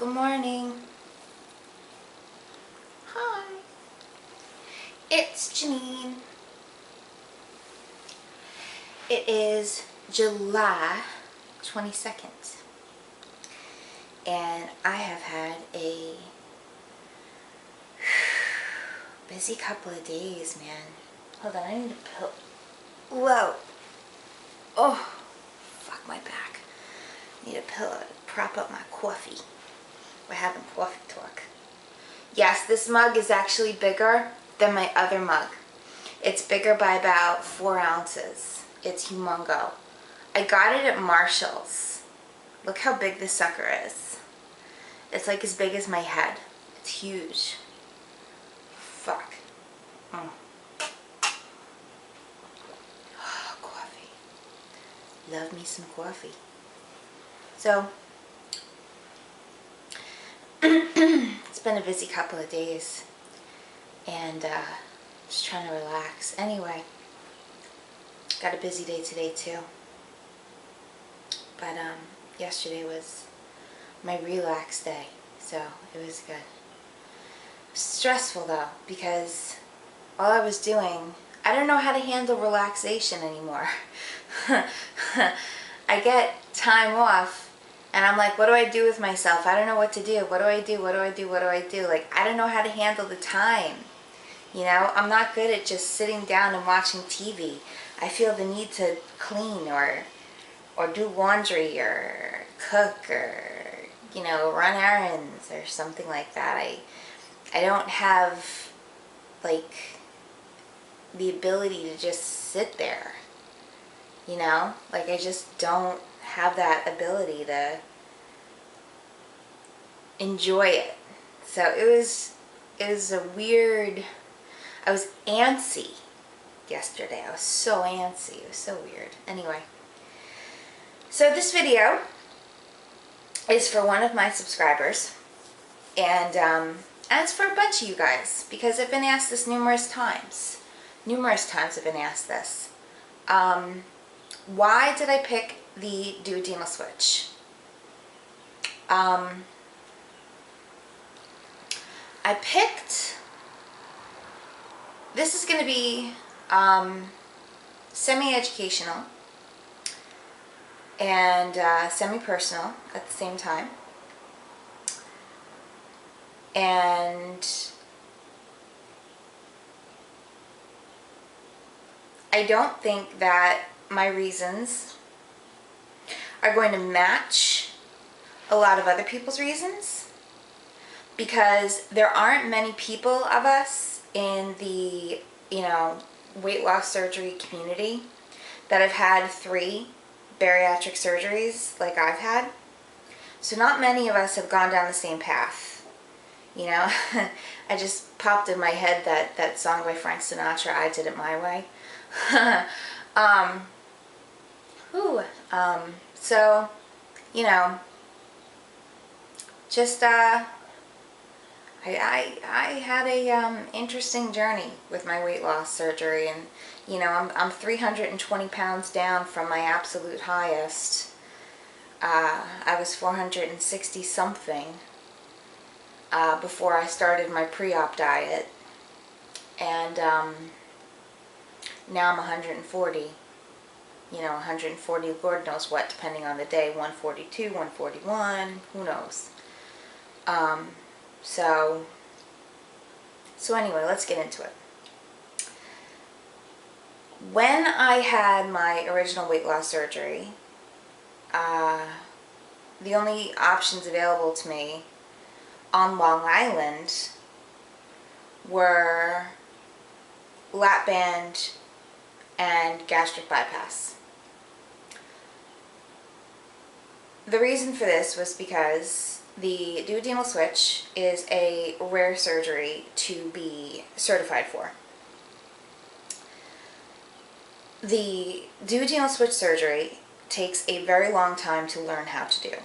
Good morning. Hi. It's Janine. It is July 22nd. And I have had a busy couple of days, man. Hold on, I need a pill. Whoa. Oh, fuck my back. Need a pillow to prop up my coffee. We're having coffee talk. Yes, this mug is actually bigger than my other mug. It's bigger by about 4 ounces. It's humongo. I got it at Marshall's. Look how big this sucker is. It's like as big as my head. It's huge. Fuck. Oh, coffee. Love me some coffee. So, it's been a busy couple of days, and just trying to relax. Anyway, got a busy day today too, but yesterday was my relax day, so it was good. Stressful though, because all I was doing, I don't know how to handle relaxation anymore. I get time off and I'm like, what do I do with myself? I don't know what to do. What do I do? What do I do? What do I do? Like, I don't know how to handle the time. You know, I'm not good at just sitting down and watching TV. I feel the need to clean or do laundry or cook or, you know, run errands or something like that. I don't have, like, the ability to just sit there, you know? Like, I just don't have that ability to enjoy it. So it was a weird, I was antsy yesterday. I was so antsy. It was so weird. Anyway, so this video is for one of my subscribers, and it's for a bunch of you guys, because I've been asked this numerous times. Numerous times I've been asked this. Why did I pick the Duodenal Switch? I picked, this is going to be semi-educational and semi-personal at the same time. And I don't think that my reasons are going to match a lot of other people's reasons, because there aren't many people of us in the, you know, weight loss surgery community that have had 3 bariatric surgeries like I've had. So not many of us have gone down the same path, you know. I just popped in my head that song by Frank Sinatra, I Did It My Way. So, you know, just, I had a interesting journey with my weight loss surgery, and, you know, I'm 320 pounds down from my absolute highest. I was 460 something before I started my pre-op diet, and now I'm 140. You know, 140, Lord knows what, depending on the day, 142, 141, who knows. So anyway, let's get into it. When I had my original weight loss surgery, the only options available to me on Long Island were lap band and gastric bypass. The reason for this was because the duodenal switch is a rare surgery to be certified for. The duodenal switch surgery takes a very long time to learn how to do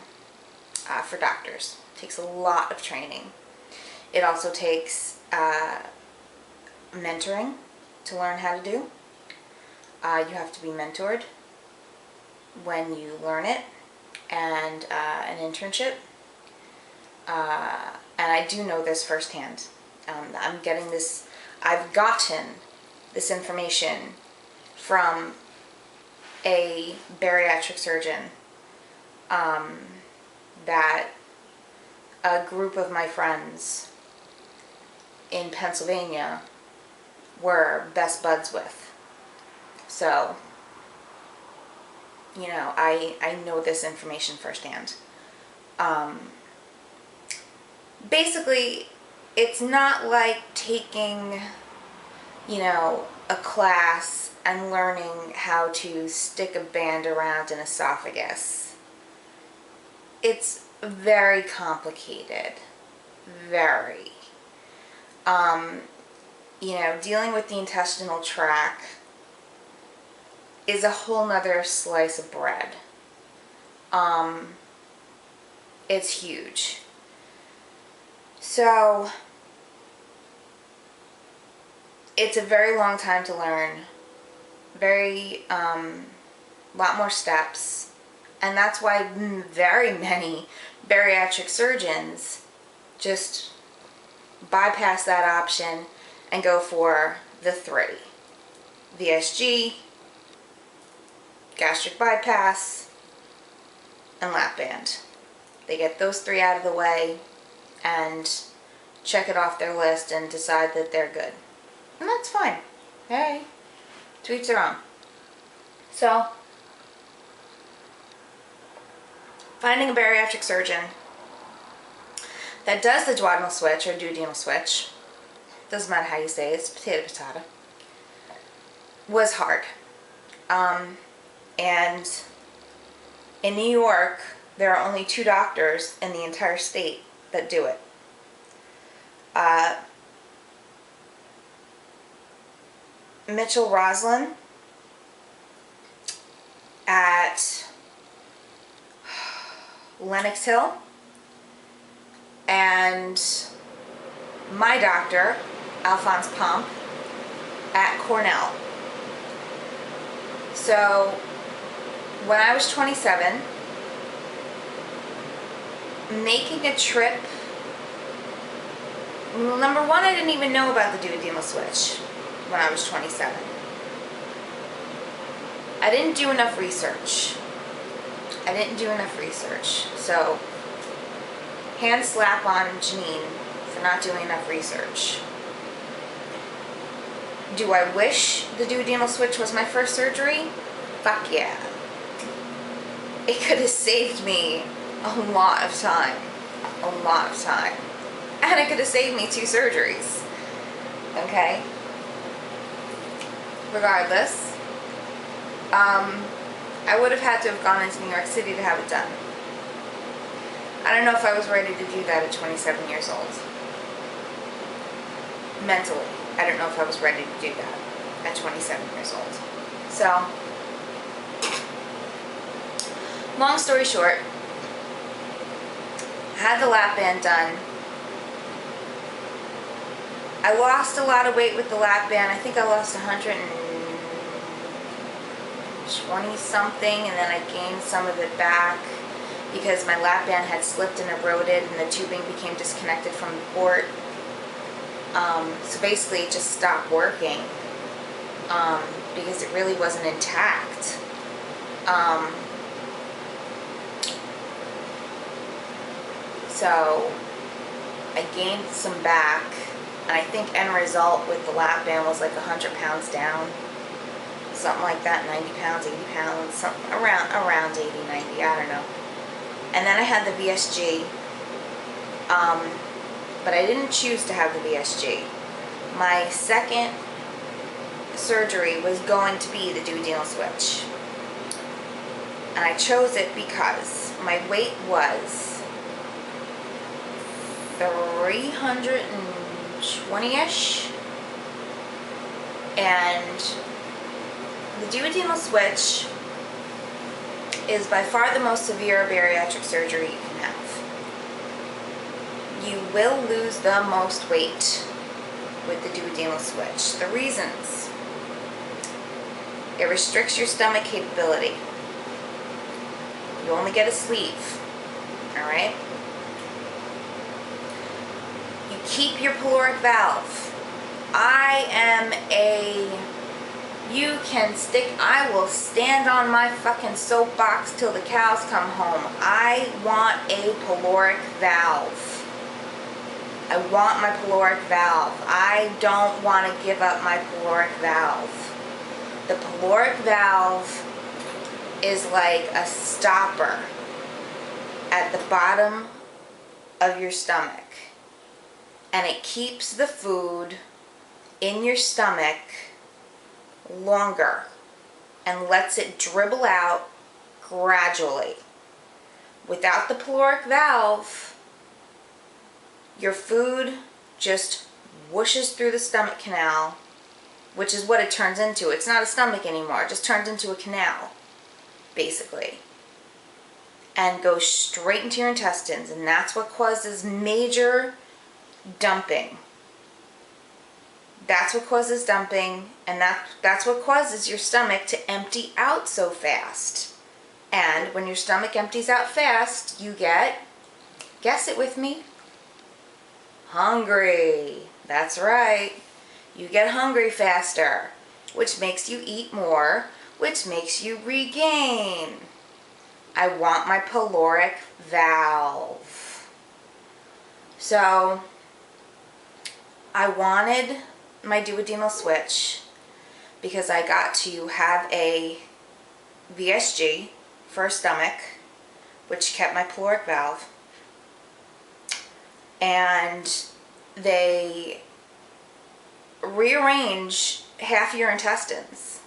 for doctors. It takes a lot of training. It also takes mentoring to learn how to do. You have to be mentored when you learn it, and an internship. and I do know this firsthand. I've gotten this information from a bariatric surgeon that a group of my friends in Pennsylvania were best buds with. So, you know, I know this information firsthand. Basically, it's not like taking, you know, a class and learning how to stick a band around an esophagus. It's very complicated. Very. You know, dealing with the intestinal tract is a whole nother slice of bread. It's huge. So, it's a very long time to learn. Lot more steps. And that's why very many bariatric surgeons just bypass that option and go for the 3. VSG, gastric bypass, and lap band. They get those 3 out of the way and check it off their list and decide that they're good. And that's fine. Hey, to each their own. So, finding a bariatric surgeon that does the duodenal switch or duodenal switch, doesn't matter how you say it, it's potato, was hard. And in New York, there are only 2 doctors in the entire state that do it. Mitchell Roslin at Lenox Hill, and my doctor, Alphonse Pomp, at Cornell. So when I was 27, making a trip, number one, I didn't even know about the duodenal switch when I was 27. I didn't do enough research. So, hand slap on Janine for not doing enough research. Do I wish the duodenal switch was my first surgery? Fuck yeah. It could have saved me a lot of time. And it could have saved me 2 surgeries. Okay? Regardless, I would have had to have gone into New York City to have it done. I don't know if I was ready to do that at 27 years old. Mentally, I don't know if I was ready to do that at 27 years old. So, long story short, I had the lap band done. I lost a lot of weight with the lap band. I think I lost 120 something, and then I gained some of it back because my lap band had slipped and eroded and the tubing became disconnected from the port. So basically it just stopped working because it really wasn't intact. So I gained some back, and I think end result with the lap band was like 100 pounds down. Something like that, 90 pounds, 80 pounds, something around 80, 90, I don't know. And then I had the VSG, but I didn't choose to have the VSG. My second surgery was going to be the duodenal switch. And I chose it because my weight was 320-ish, and the duodenal switch is by far the most severe bariatric surgery you can have. You will lose the most weight with the duodenal switch. The reasons: it restricts your stomach capability. You only get a sleeve, alright? Keep your caloric valve. I will stand on my fucking soapbox till the cows come home. I want a caloric valve. I want my caloric valve. I don't want to give up my caloric valve. The caloric valve is like a stopper at the bottom of your stomach. And it keeps the food in your stomach longer and lets it dribble out gradually. Without the caloric valve, your food just whooshes through the stomach canal, which is what it turns into. It's not a stomach anymore. It just turns into a canal, basically, and goes straight into your intestines. And that's what causes major dumping. That's what causes dumping, and that's what causes your stomach to empty out so fast. And when your stomach empties out fast, you get, guess it with me, hungry. That's right. You get hungry faster, which makes you eat more, which makes you regain. I want my caloric valve. So I wanted my duodenal switch because I got to have a VSG for a stomach, which kept my caloric valve. And they rearrange half your intestines.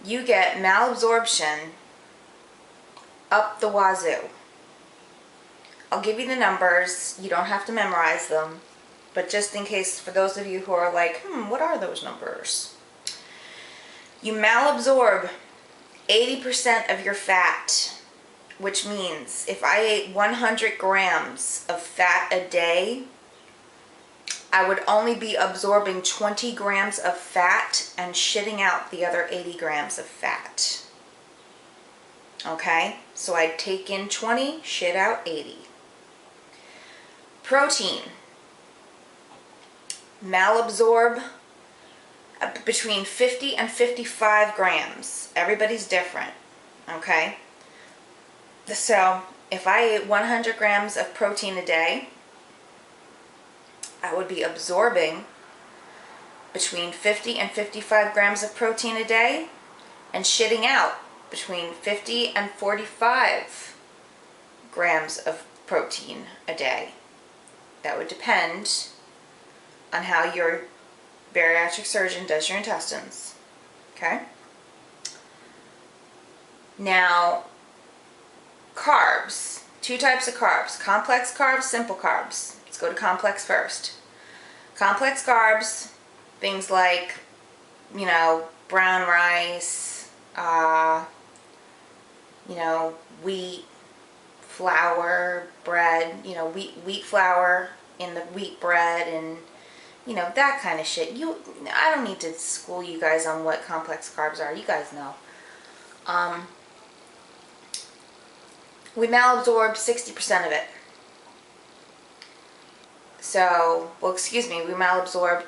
You get malabsorption up the wazoo. I'll give you the numbers. You don't have to memorize them. But just in case, for those of you who are like, what are those numbers? You malabsorb 80% of your fat, which means if I ate 100 grams of fat a day, I would only be absorbing 20 grams of fat and shitting out the other 80 grams of fat. Okay? So I'd take in 20, shit out 80. Protein. Malabsorb between 50 and 55 grams. Everybody's different. Okay? So if I ate 100 grams of protein a day, I would be absorbing between 50 and 55 grams of protein a day and shitting out between 50 and 45 grams of protein a day. That would depend on how your bariatric surgeon does your intestines. Okay? Now, carbs. Two types of carbs. Complex carbs, simple carbs. Let's go to complex first. Complex carbs, things like, brown rice, wheat, flour, bread, wheat flour in the wheat bread, and that kind of shit. I don't need to school you guys on what complex carbs are. You guys know. We malabsorb 60% of it. So, we malabsorb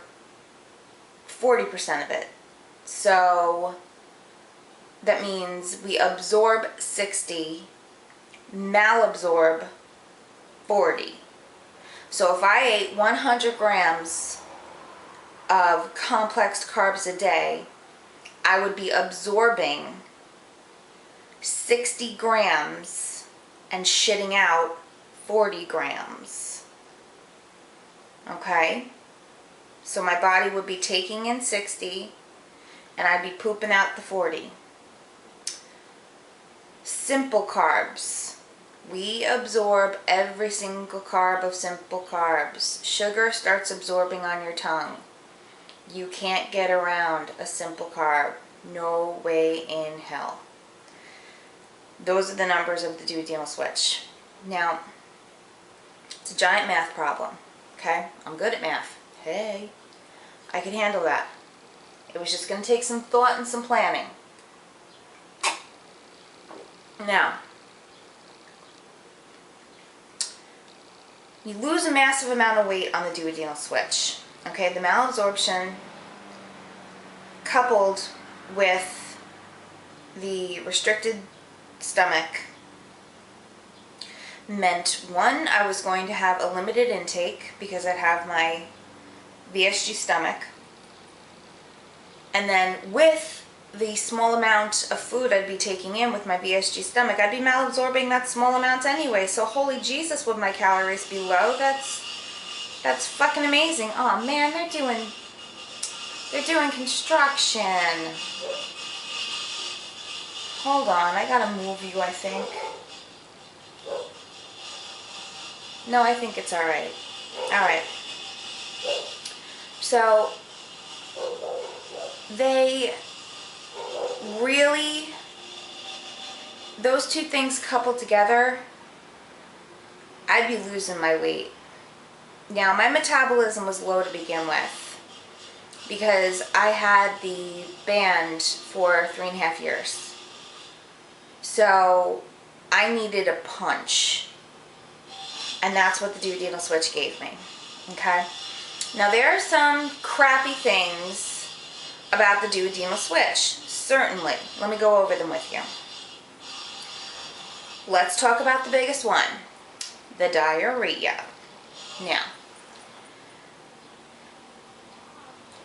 40% of it. So, that means we absorb 60, malabsorb 40. So if I ate 100 grams of complex carbs a day, I would be absorbing 60 grams and shitting out 40 grams. Okay? So my body would be taking in 60 and I'd be pooping out the 40. Simple carbs. We absorb every single carb of simple carbs. Sugar starts absorbing on your tongue. You can't get around a simple carb. No way in hell. Those are the numbers of the duodenal switch. Now, it's a giant math problem. Okay? I'm good at math. Hey, I can handle that. It was just going to take some thought and some planning. Now, you lose a massive amount of weight on the duodenal switch. Okay, the malabsorption coupled with the restricted stomach meant, one, I was going to have a limited intake because I'd have my VSG stomach, and then with the small amount of food I'd be taking in with my VSG stomach, I'd be malabsorbing that small amount anyway, so holy Jesus, would my calories be low. That's fucking amazing. Oh man, they're doing construction. Hold on, I gotta move you, I think. No, I think it's alright. Alright. So, they really, those two things coupled together, I'd be losing my weight. Now, my metabolism was low to begin with because I had the band for 3.5 years. So, I needed a punch. And that's what the duodenal switch gave me. Okay? Now, there are some crappy things about the duodenal switch. Certainly. Let me go over them with you. Let's talk about the biggest one. The diarrhea. Now,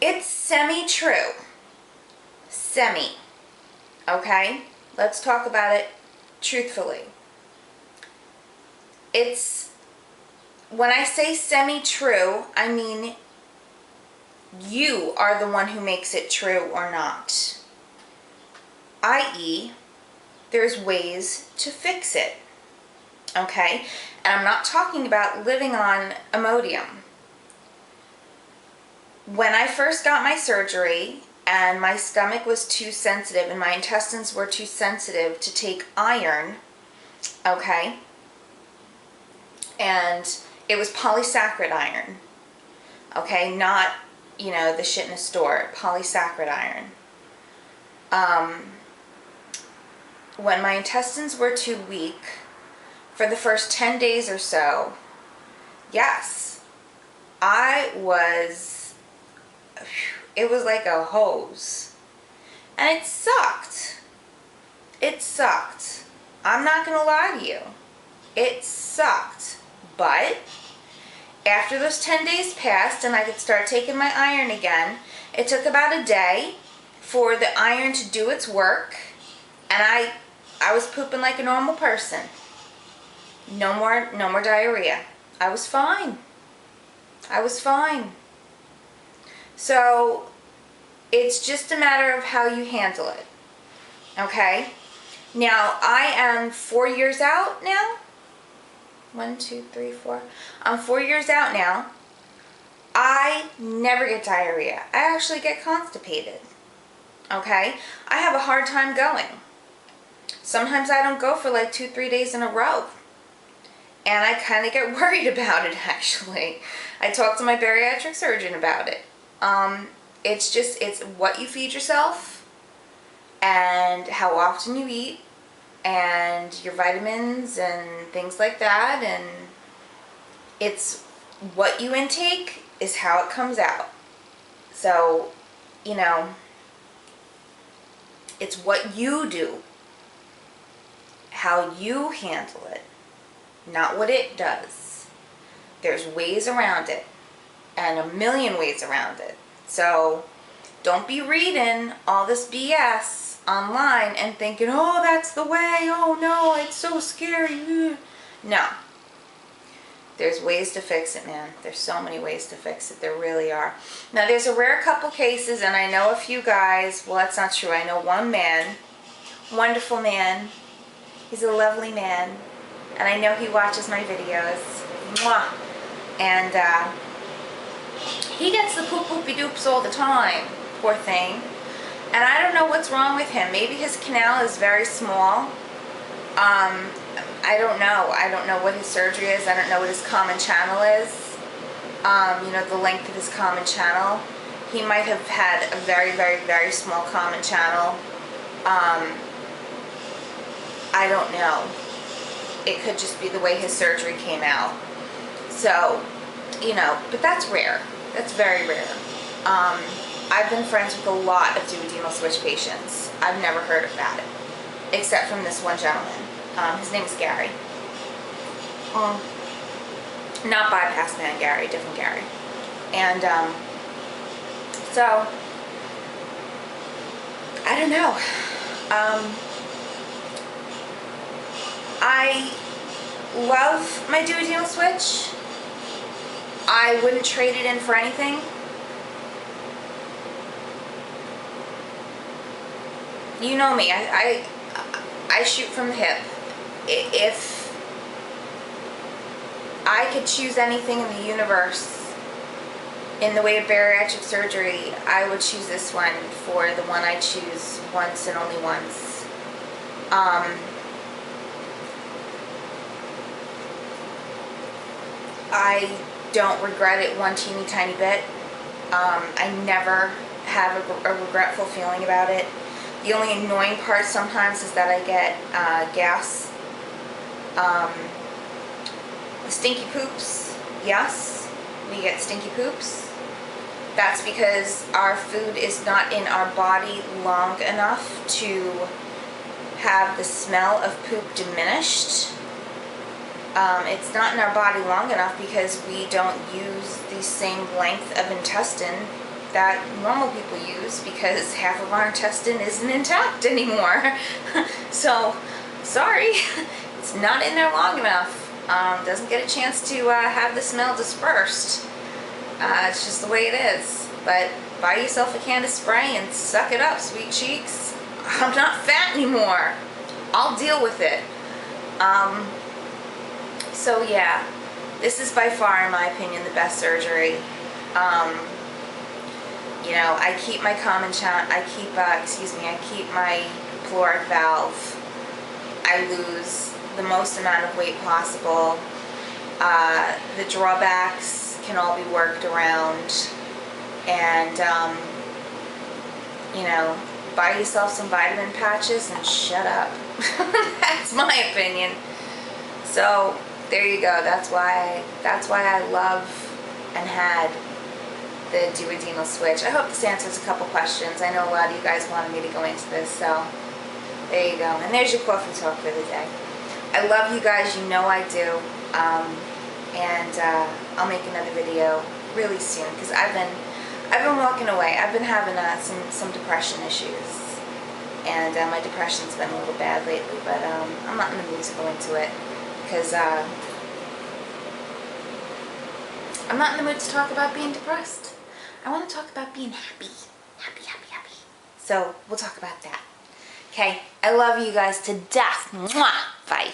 it's semi-true. Semi. Okay? Let's talk about it truthfully. It's, when I say semi-true, I mean you are the one who makes it true or not. I.e., there's ways to fix it. Okay? And I'm not talking about living on Imodium. When I first got my surgery and my stomach was too sensitive and my intestines were too sensitive to take iron, okay, and it was polysaccharide iron, okay, not, you know, the shit in a store, polysaccharide iron. When my intestines were too weak, for the first 10 days or so, yes, it was like a hose. And it sucked. It sucked. I'm not going to lie to you. It sucked. But after those 10 days passed and I could start taking my iron again, it took about a day for the iron to do its work, and I was pooping like a normal person. No more diarrhea. I was fine. I was fine. So, it's just a matter of how you handle it. Okay? Now, I am 4 years out now. 1, 2, 3, 4. I'm 4 years out now. I never get diarrhea. I actually get constipated. Okay? I have a hard time going. Sometimes I don't go for like 2-3 days in a row. And I kind of get worried about it, actually. I talked to my bariatric surgeon about it. It's what you feed yourself and how often you eat and your vitamins and things like that. And it's what you intake is how it comes out. So, you know, it's what you do, how you handle it, not what it does. There's ways around it, and a million ways around it. So don't be reading all this BS online and thinking, oh, that's the way, oh no, it's so scary. No. There's ways to fix it, man. There's so many ways to fix it. There really are. Now, there's a rare couple cases, and I know a few guys. Well, that's not true. I know one man, wonderful man. He's a lovely man, and I know he watches my videos. Mwah. And he gets the poop-poopy-doops all the time, poor thing. And I don't know what's wrong with him. Maybe his canal is very small. I don't know. I don't know what his surgery is. I don't know what his common channel is. You know, the length of his common channel. He might have had a very, very, very small common channel. I don't know. It could just be the way his surgery came out. So, you know, but that's rare. That's very rare. I've been friends with a lot of duodenal switch patients. I've never heard of that, except from this one gentleman. His name is Gary. Not bypass man Gary, different Gary. And so, I don't know. I love my duodenal switch. I wouldn't trade it in for anything. You know me, I shoot from the hip. If I could choose anything in the universe in the way of bariatric surgery, I would choose this one for the one I choose once and only once. I don't regret it one teeny tiny bit. I never have a regretful feeling about it. The only annoying part sometimes is that I get gas. Stinky poops, yes, we get stinky poops. That's because our food is not in our body long enough to have the smell of poop diminished. It's not in our body long enough because we don't use the same length of intestine that normal people use, because half of our intestine isn't intact anymore. So, sorry, it's not in there long enough. Doesn't get a chance to have the smell dispersed. It's just the way it is. But buy yourself a can of spray and suck it up, sweet cheeks. I'm not fat anymore. I'll deal with it. So yeah, this is by far, in my opinion, the best surgery. You know, I keep my common channel, I keep my caloric valve. I lose the most amount of weight possible. The drawbacks can all be worked around. And, you know, buy yourself some vitamin patches and shut up. That's my opinion. So, there you go. That's why I love and had the duodenal switch. I hope this answers a couple questions. I know a lot of you guys wanted me to go into this, so there you go. And there's your coffee talk for the day. I love you guys, you know I do. I'll make another video really soon, because I've been walking away. I've been having some depression issues, and my depression's been a little bad lately, but I'm not in the mood to go into it, because I'm not in the mood to talk about being depressed. I want to talk about being happy. Happy, happy, happy. So, we'll talk about that. Okay, I love you guys to death. Mwah! Bye.